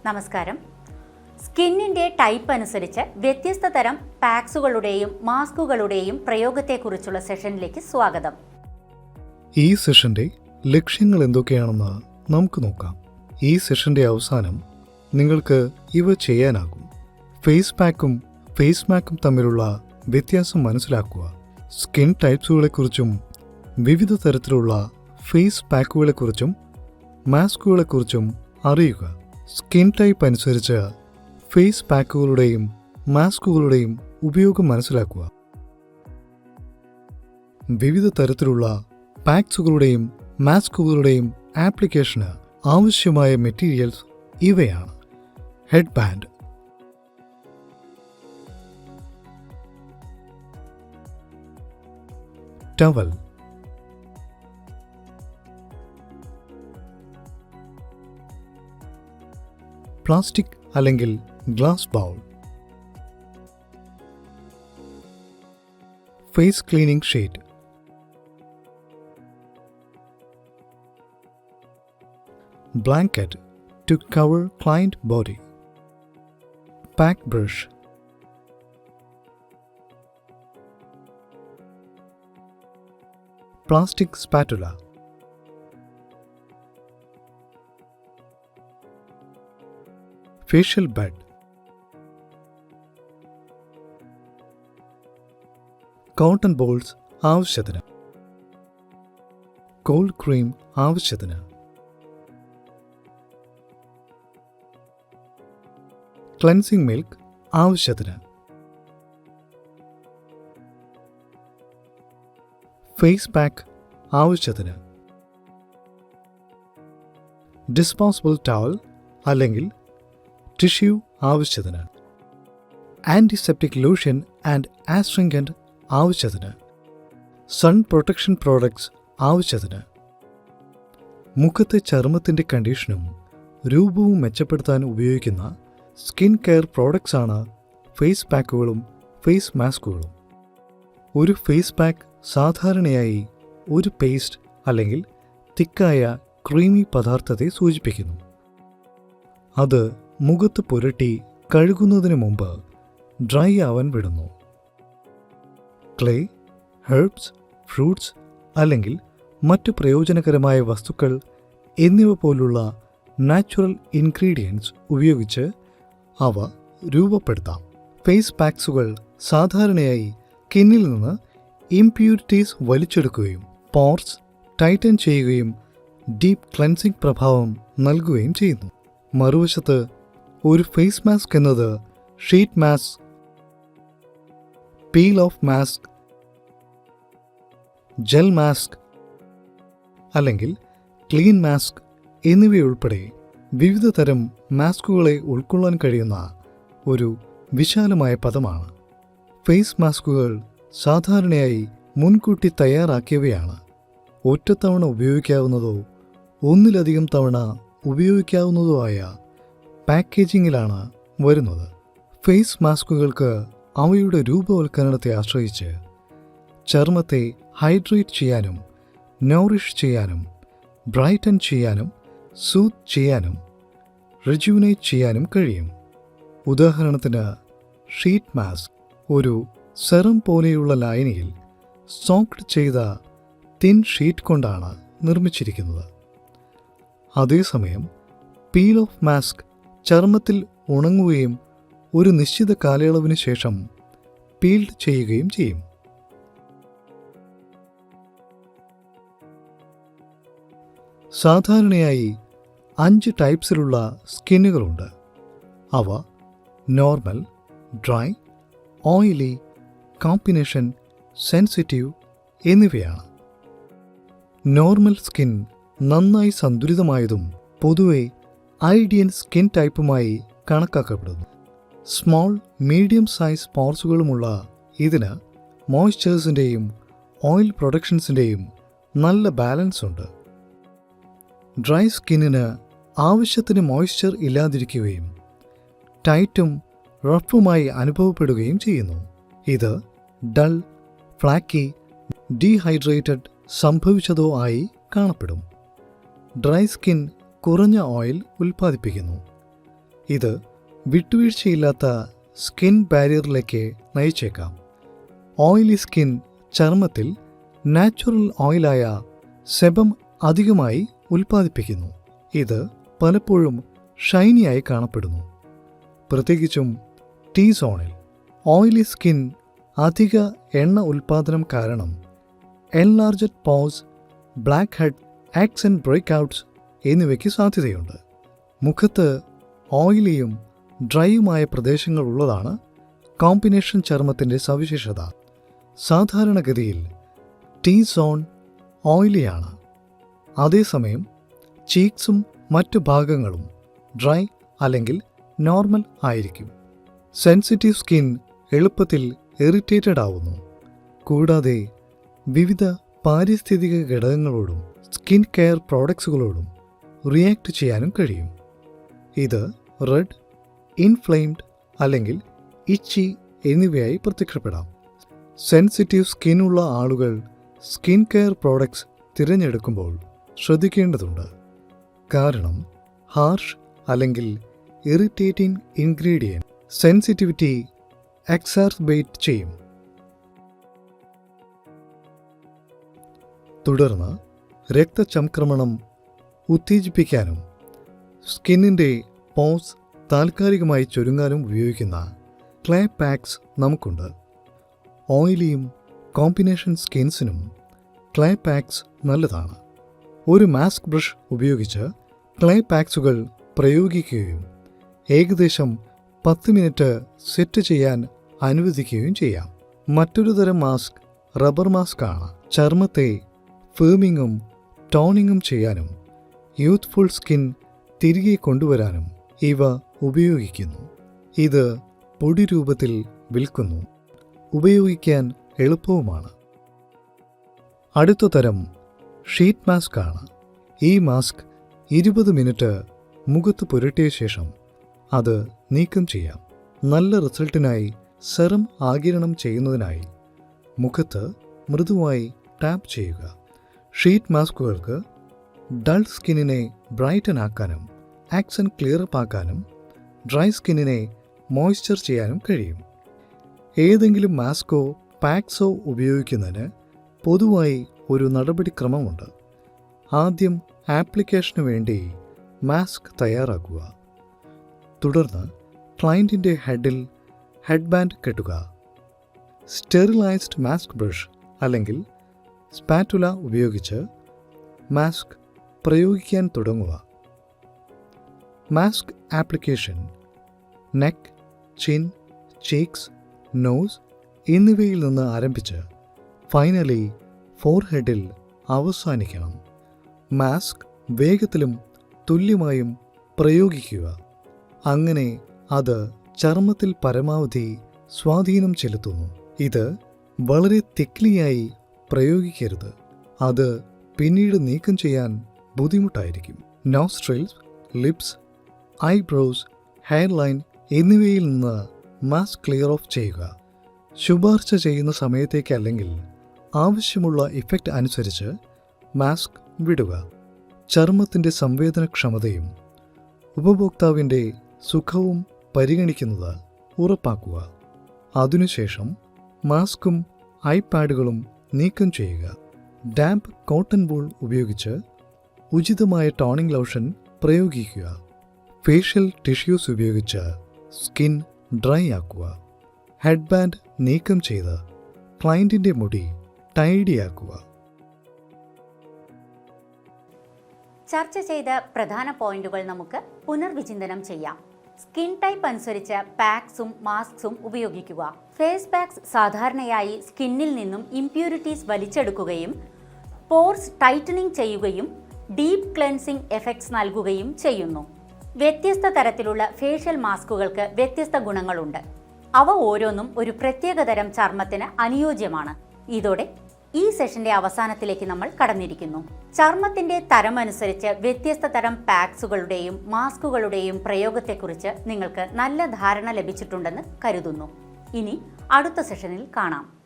നമസ്കാരം. സ്കിന്നിൻ്റെ ടൈപ്പ് അനുസരിച്ച് വ്യത്യസ്ത തരം പാക്സുകളുടെയും മാസ്കുകളുടെയും പ്രയോഗത്തെക്കുറിച്ചുള്ള സെഷനിലേക്ക് സ്വാഗതം. ഈ സെഷന്റെ ലക്ഷ്യങ്ങൾ എന്തൊക്കെയാണെന്ന് നമുക്ക് നോക്കാം. ഈ സെഷന്റെ അവസാനം നിങ്ങൾക്ക് ഇവ ചെയ്യാനാകും. ഫേസ് പാക്കും തമ്മിലുള്ള വ്യത്യാസം മനസ്സിലാക്കുക. സ്കിൻ ടൈപ്സുകളെക്കുറിച്ചും വിവിധ തരത്തിലുള്ള ഫേസ് പാക്കുകളെക്കുറിച്ചും മാസ്കുകളെക്കുറിച്ചും അറിയുക. സ്കിൻ ടൈപ്പ് അനുസരിച്ച് ഫേസ് പാക്കുകളുടെയും മാസ്കുകളുടെയും ഉപയോഗം മനസ്സിലാക്കുക. വിവിധ തരത്തിലുള്ള പാക്സുകളുടെയും മാസ്കുകളുടെയും ആപ്ലിക്കേഷന് ആവശ്യമായ മെറ്റീരിയൽസ് ഇവയാണ്: ഹെഡ് ബാൻഡ്, ടവൽ, പ്ലാസ്റ്റിക് അല്ലെങ്കിൽ glass bowl, face cleaning sheet, blanket to cover client body, pack brush, plastic spatula, facial bed, cotton balls ആവശ്യത്തിന്, കോൾഡ് ക്രീം ആവശ്യത്തിന്, ക്ലെൻസിംഗ് മിൽക്ക് ആവശ്യത്തിന്, ഫേസ് പാക്ക് ആവശ്യത്തിന്, ഡിസ്പോസിബിൾ ടവൽ അല്ലെങ്കിൽ tissue ആവശ്യത്തിന്, antiseptic lotion and ആസ്ട്രിംഗൻറ്റ് ആവശ്യത്തിന്, sun protection products ആവശ്യത്തിന്. മുഖത്തെ ചർമ്മത്തിൻ്റെ കണ്ടീഷനും രൂപവും മെച്ചപ്പെടുത്താൻ ഉപയോഗിക്കുന്ന സ്കിൻ കെയർ പ്രോഡക്ട്സ് ആണ് ഫേസ് പാക്കുകളും ഫേസ് മാസ്കുകളും. ഒരു ഫേസ് പാക്ക് സാധാരണയായി ഒരു പേസ്റ്റ് അല്ലെങ്കിൽ തിക്കായ ക്രീമി പദാർത്ഥത്തെ സൂചിപ്പിക്കുന്നു. അത് മുഖത്ത് പുരട്ടി കഴുകുന്നതിന് മുമ്പ് ഡ്രൈ ആവാൻ വിടുന്നു. ക്ലേ, ഹെർബ്സ്, ഫ്രൂട്ട്സ് അല്ലെങ്കിൽ മറ്റ് പ്രയോജനകരമായ വസ്തുക്കൾ എന്നിവ പോലുള്ള നാച്ചുറൽ ഇൻഗ്രീഡിയൻസ് ഉപയോഗിച്ച് അവ രൂപപ്പെടുത്താം. ഫേസ് പാക്സുകൾ സാധാരണയായി സ്കിന്നിൽ നിന്ന് ഇംപ്യൂരിറ്റീസ് വലിച്ചെടുക്കുകയും പോർസ് ടൈറ്റൻ ചെയ്യുകയും ഡീപ്പ് ക്ലെൻസിംഗ് പ്രഭാവം നൽകുകയും ചെയ്യുന്നു. മറുവശത്ത് ഒരു ഫേസ് മാസ്ക് എന്നത് sheet mask, peel off mask, gel mask അല്ലെങ്കിൽ ക്ലീൻ മാസ്ക് എന്നിവയുൾപ്പെടെ വിവിധ തരം മാസ്കുകളെ ഉൾക്കൊള്ളാൻ കഴിയുന്ന ഒരു വിശാലമായ പദമാണ്. ഫേസ് മാസ്കുകൾ സാധാരണയായി മുൻകൂട്ടി തയ്യാറാക്കിയവയാണ്. ഒറ്റത്തവണ ഉപയോഗിക്കാവുന്നതോ ഒന്നിലധികം തവണ ഉപയോഗിക്കാവുന്നതോ ആയ പാക്കേജിങ്ങിലാണ് വരുന്നത്. ഫേസ് മാസ്കുകൾക്ക് അവയുടെ രൂപവൽക്കരണത്തെ ആശ്രയിച്ച് ചർമ്മത്തെ ഹൈഡ്രേറ്റ് ചെയ്യാനും നോറിഷ് ചെയ്യാനും ബ്രൈറ്റൻ ചെയ്യാനും സൂത്ത് ചെയ്യാനും റിജുവിനേറ്റ് ചെയ്യാനും കഴിയും. ഉദാഹരണത്തിന് ഷീറ്റ് മാസ്ക് ഒരു സെറം പോലെയുള്ള ലായനിയിൽ സോക്ഡ് ചെയ്ത തിൻ ഷീറ്റ് കൊണ്ടാണ് നിർമ്മിച്ചിരിക്കുന്നത്. അതേസമയം പീൽ ഓഫ് മാസ്ക് ചർമ്മത്തിൽ ഉണങ്ങുകയും ഒരു നിശ്ചിത കാലയളവിന് ശേഷം പീൽഡ് ചെയ്യുകയും ചെയ്യും. സാധാരണയായി 5 ടൈപ്സിലുള്ള സ്കിന്നുകളുണ്ട്. അവ normal, dry, oily, combination, sensitive എന്നിവയാണ്. നോർമൽ സ്കിൻ നന്നായി സന്തുലിതമായതും പൊതുവെ ഐഡിയൽ സ്കിൻ ടൈപ്പുമായി കണക്കാക്കപ്പെടുന്നു. സ്മോൾ, മീഡിയം സൈസ് പോർസുകളുമുള്ള ഇതിന് മോയ്സ്ചേഴ്സിൻ്റെയും ഓയിൽ പ്രൊഡക്ഷൻസിൻ്റെയും നല്ല ബാലൻസ് ഉണ്ട്. ഡ്രൈ സ്കിന്നിന് ആവശ്യത്തിന് മോയ്സ്ചർ ഇല്ലാതിരിക്കുകയും ടൈറ്റും റഫുമായി അനുഭവപ്പെടുകയും ചെയ്യുന്നു. ഇത് ഡൾ, ഫ്ലാക്കി, ഡീഹൈഡ്രേറ്റഡ് സംഭവിച്ചതോ ആയി കാണപ്പെടും. ഡ്രൈ സ്കിൻ കുറഞ്ഞ ഓയിൽ ഉൽപ്പാദിപ്പിക്കുന്നു. ഇത് വിട്ടുവീഴ്ചയില്ലാത്ത സ്കിൻ ബാരിയറിലേക്ക് നയിച്ചേക്കാം. ഓയിലി സ്കിൻ ചർമ്മത്തിൽ നാച്ചുറൽ ഓയിലായ സെബം അധികമായി ഉൽപ്പാദിപ്പിക്കുന്നു. ഇത് പലപ്പോഴും ഷൈനിയായി കാണപ്പെടുന്നു. പ്രത്യേകിച്ചും ടീ സോണിൽ ഓയിലി സ്കിൻ അധിക എണ്ണ ഉൽപ്പാദനം കാരണം എൻലാർജഡ് പോസ്, ബ്ലാക്ക് ഹെഡ്, ആക്സെന്റ് ബ്രേക്ക്ഔട്ട്സ് എന്നിവയ്ക്ക് സാധ്യതയുണ്ട്. മുഖത്ത് ഓയിലിയും ഡ്രൈയുമായ പ്രദേശങ്ങൾ ഉള്ളതാണ് കോമ്പിനേഷൻ ചർമ്മത്തിൻ്റെ സവിശേഷത. സാധാരണഗതിയിൽ ടീ സോൺ ഓയിലിയാണ്. അതേസമയം ചീക്സും മറ്റു ഭാഗങ്ങളും ഡ്രൈ അല്ലെങ്കിൽ നോർമൽ ആയിരിക്കും. സെൻസിറ്റീവ് സ്കിൻ എളുപ്പത്തിൽ ഇറിറ്റേറ്റഡ് ആവുന്നു. കൂടാതെ വിവിധ പാരിസ്ഥിതിക ഘടകങ്ങളോടും സ്കിൻ കെയർ പ്രോഡക്ട്സുകളോടും റിയാക്ട് ചെയ്യാനും കഴിയും. ഇത് റെഡ്, ഇൻഫ്ലെയിംഡ് അല്ലെങ്കിൽ ഇച്ചി എന്നിവയായി പ്രത്യക്ഷപ്പെടാം. സെൻസിറ്റീവ് സ്കിന്നുള്ള ആളുകൾ സ്കിൻ കെയർ പ്രോഡക്ട്സ് തിരഞ്ഞെടുക്കുമ്പോൾ ശ്രദ്ധിക്കേണ്ടതുണ്ട്. കാരണം ഹാർഷ് അല്ലെങ്കിൽ ഇറിറ്റേറ്റിംഗ് ഇൻഗ്രീഡിയൻറ്റ് സെൻസിറ്റിവിറ്റി എക്സാർബേറ്റ് ചെയ്യും. തുടർന്ന് രക്തചംക്രമണം ഉത്തേജിപ്പിക്കാനും സ്കിന്നിൻ്റെ പോസ് താൽക്കാലികമായി ചുരുങ്ങാനും ഉപയോഗിക്കുന്ന ക്ലേ പാക്സ് നമുക്കുണ്ട്. ഓയിലിയും കോമ്പിനേഷൻ സ്കിൻസിനും ക്ലേ പാക്സ് നല്ലതാണ്. ഒരു മാസ്ക് ബ്രഷ് ഉപയോഗിച്ച് ക്ലേ പാക്സുകൾ പ്രയോഗിക്കുകയും ഏകദേശം 10 മിനിറ്റ് സെറ്റ് ചെയ്യാൻ അനുവദിക്കുകയും ചെയ്യാം. മറ്റൊരു തരം മാസ്ക് റബ്ബർ മാസ്ക് ആണ്. ചർമ്മത്തെ ഫേമിങ്ങും ടോണിങ്ങും ചെയ്യാനും യൂത്ത്ഫുൾ സ്കിൻ തിരികെ കൊണ്ടുവരാനും ഇവ ഉപയോഗിക്കുന്നു. ഇത് പൊടി രൂപത്തിൽ വിൽക്കുന്നു. ഉപയോഗിക്കാൻ എളുപ്പവുമാണ്. അടുത്ത തരം ഷീറ്റ് മാസ്ക് ആണ്. ഈ മാസ്ക് 20 മിനിറ്റ് മുഖത്ത് പുരട്ടിയ ശേഷം അത് നീക്കം ചെയ്യാം. നല്ല റിസൾട്ടിനായി സെറം ആഗിരണം ചെയ്യുന്നതിനായി മുഖത്ത് മൃദുവായി ടാപ്പ് ചെയ്യുക. ഷീറ്റ് മാസ്കുകൾക്ക് ഡൾ സ്കിന്നിനെ ബ്രൈറ്റൻ ആക്കാനും ആക്സെന്റ് ക്ലിയറപ്പ് ആക്കാനും ഡ്രൈ സ്കിന്നിനെ മോയ്സ്ചർ ചെയ്യാനും കഴിയും. ഏതെങ്കിലും മാസ്കോ പാക്സോ ഉപയോഗിക്കുന്നതിന് പൊതുവായി ഒരു നടപടിക്രമമുണ്ട്. ആദ്യം ആപ്ലിക്കേഷന് വേണ്ടി മാസ്ക് തയ്യാറാക്കുക. തുടർന്ന് ക്ലയൻറ്റിൻ്റെ ഹെഡിൽ ഹെഡ് ബാൻഡ് കെട്ടുക. സ്റ്റെറിലൈസ്ഡ് മാസ്ക് ബ്രഷ് അല്ലെങ്കിൽ സ്പാറ്റുല ഉപയോഗിച്ച് മാസ്ക് പ്രയോഗിക്കാൻ തുടങ്ങുക. Mask application neck, chin, cheeks, nose എന്നിവയിൽ നിന്ന് ആരംഭിച്ച് ഫൈനലി ഫോർഹെഡിൽ അവസാനിക്കണം. മാസ്ക് വേഗത്തിലും തുല്യമായും പ്രയോഗിക്കുക. അങ്ങനെ അത് ചർമ്മത്തിൽ പരമാവധി സ്വാധീനം ചെലുത്തുന്നു. ഇത് വളരെ തിക്ലിയായി പ്രയോഗിക്കരുത്. അത് പിന്നീട് നീക്കം ചെയ്യാൻ ബുദ്ധിമുട്ടായിരിക്കും. നോസ്ട്രിൽസ്, ലിപ്സ്, ഐബ്രോസ്, ഹെയർലൈൻ എന്നിവയിൽ നിന്ന് മാസ്ക് ക്ലിയർ ഓഫ് ചെയ്യുക. ശുപാർശ ചെയ്യുന്ന സമയത്തേക്ക് അല്ലെങ്കിൽ ആവശ്യമുള്ള ഇഫക്റ്റ് അനുസരിച്ച് മാസ്ക് വിടുക. ചർമ്മത്തിൻ്റെ സംവേദനക്ഷമതയും ഉപഭോക്താവിൻ്റെ സുഖവും പരിഗണിക്കുന്നത് ഉറപ്പാക്കുക. അതിനുശേഷം മാസ്കും ഐപാഡുകളും നീക്കം ചെയ്യുക. ഡാംപ് കോട്ടൺ വൂൾ ഉപയോഗിച്ച് ഉചിതമായ ടോണിംഗ് ലോഷൻ പ്രയോഗിക്കുക. ഫേഷ്യൽ ടിഷ്യൂസ് ഉപയോഗിച്ച് സ്കിൻ ഡ്രൈ ആക്കുക. ഹെഡ് ബാൻഡ് നീക്കം ചെയ്ത് ക്ലയൻറ്റിൻ്റെ മുടി ടൈഡിയാക്കുക. ചർച്ച ചെയ്ത പ്രധാന പോയിന്റുകൾ നമുക്ക് പുനർവിചിന്തനം ചെയ്യാം. സ്കിൻ ടൈപ്പ് അനുസരിച്ച് പാക്സും മാസ്ക്സും ഉപയോഗിക്കുക. ഫേസ് പാക്സ് സാധാരണയായി സ്കിന്നിൽ നിന്നും ഇംപ്യൂരിറ്റീസ് വലിച്ചെടുക്കുകയും പോർസ് ടൈറ്റനിങ് ചെയ്യുകയും ഡീപ്പ് ക്ലെൻസിംഗ് എഫക്ട്സ് നൽകുകയും ചെയ്യുന്നു. വ്യത്യസ്ത തരത്തിലുള്ള ഫേഷ്യൽ മാസ്കുകൾക്ക് വ്യത്യസ്ത ഗുണങ്ങളുണ്ട്. അവ ഓരോന്നും ഒരു പ്രത്യേക തരം ചർമ്മത്തിന് അനുയോജ്യമാണ്. ഇതോടെ ഈ സെഷന്റെ അവസാനത്തിലേക്ക് നമ്മൾ കടന്നിരിക്കുന്നു. ചർമ്മത്തിന്റെ തരമനുസരിച്ച് വ്യത്യസ്ത തരം പാക്സുകളുടെയും മാസ്കുകളുടെയും പ്രയോഗത്തെക്കുറിച്ച് നിങ്ങൾക്ക് നല്ല ധാരണ ലഭിച്ചിട്ടുണ്ടെന്ന് കരുതുന്നു. ഇനി അടുത്ത സെഷനിൽ കാണാം.